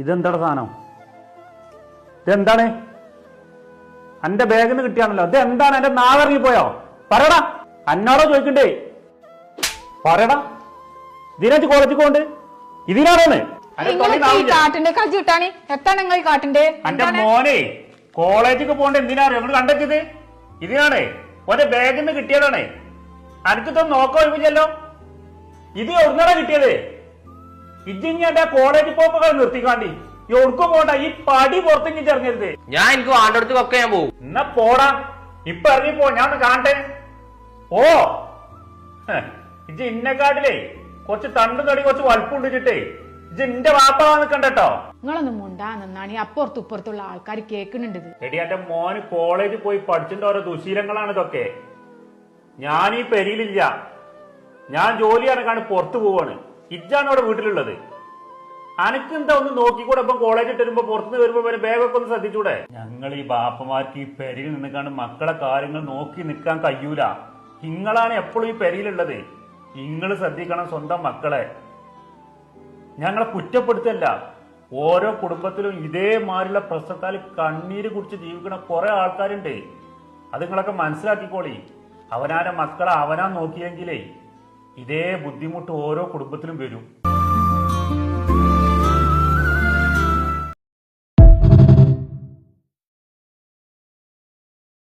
ഇതെന്താണ് സാധനം? ഇതെന്താണ്? എന്റെ ബാഗിൽ നിന്ന് കിട്ടിയാണല്ലോ. ഇത് എന്താണ്? എന്റെ നാവിറങ്ങിപ്പോയോ? പറയടാ, എന്നോടോ ചോദിക്കണ്ടേ? പറയടാ, ഇതിനകത്ത് കോളേജിൽ പോണ്ട് ഇതിനാണോന്ന്? എന്റെ മോനെ കോളേജിൽ പോണ്ട് എന്തിനാണ് ഞങ്ങൾ കണ്ടെത്തിയത്? ഇതിനാണ് ഓന്റെ ബാഗിൽ നിന്ന് കിട്ടിയതാണ്. എനിക്കിതൊന്നും നോക്കാൻ ഒഴിവില്ലല്ലോ. ഇത് എവിടുന്നാണ് കിട്ടിയത്? ഇജിഞ്ഞ കോളേജിൽ പോക്കൊക്കെ നിർത്തിക്കാണ്ടി എവിടുക്കും പോണ്ട. ഈ പടി പുറത്തേക്ക് ഇറങ്ങരുത്. ഞാൻ എനിക്ക് വാണ്ടടുത്തൊക്കെ ഞാൻ പോകും. എന്നാ പോടാ, ഇപ്പൊ ഇറങ്ങിപ്പോ, ഞാൻ ഒന്ന് കാണട്ടെ. ഓ ഇജ് ഇന്നെക്കാട്ടിലേ കുറച്ച് തണ്ട് തടി കുറച്ച് വലുപ്പുണ്ടിച്ചിട്ടേ ഇജ് എന്റെ വാപ്പ നിക്കണ്ടോ. നിങ്ങളൊന്നും മുണ്ടാ നിന്നാണ് ഈ അപ്പുറത്തും ഇപ്പുറത്തുള്ള ആൾക്കാർ കേൾക്കുന്നുണ്ട്. എടി എന്റെ മോന് കോളേജിൽ പോയി പഠിച്ചിട്ട് ഓരോ ദുശീലങ്ങളാണ് ഇതൊക്കെ. ഞാൻ ഈ പെരിയിലില്ല, ഞാൻ ജോലി ഇറങ്ങാണ് പുറത്തു പോവാണ്. ഇജ്ജാണ് അവിടെ വീട്ടിലുള്ളത്. അനക്കെന്താ ഒന്ന് നോക്കിക്കൂടെ? ഇപ്പം കോളേജിൽ വരുമ്പോ പുറത്തുനിന്ന് വരുമ്പോ വരെ ബാഗൊക്കെ ഒന്ന് ശ്രദ്ധിച്ചൂടെ? ഞങ്ങൾ ഈ ബാപ്പമാർക്ക് ഈ പെരിയിൽ നിന്നിക്കാണ്ട് മക്കളെ കാര്യങ്ങൾ നോക്കി നിൽക്കാൻ കഴിയൂല. നിങ്ങളാണ് എപ്പോഴും ഈ പെരിയിലുള്ളത്. നിങ്ങൾ ശ്രദ്ധിക്കണം സ്വന്തം മക്കളെ. ഞങ്ങളെ കുറ്റപ്പെടുത്തല്ല. ഓരോ കുടുംബത്തിലും ഇതേമാതിരിയുള്ള പ്രശ്നത്താൽ കണ്ണീര് കുടിച്ച് ജീവിക്കണ കുറെ ആൾക്കാരുണ്ട്. അത് നിങ്ങളൊക്കെ മനസ്സിലാക്കിക്കോളി. അവനാന്റെ മക്കളെ അവനാ നോക്കിയെങ്കിലേ ഇതേ ബുദ്ധിമുട്ട് ഓരോ കുടുംബത്തിലും വരും.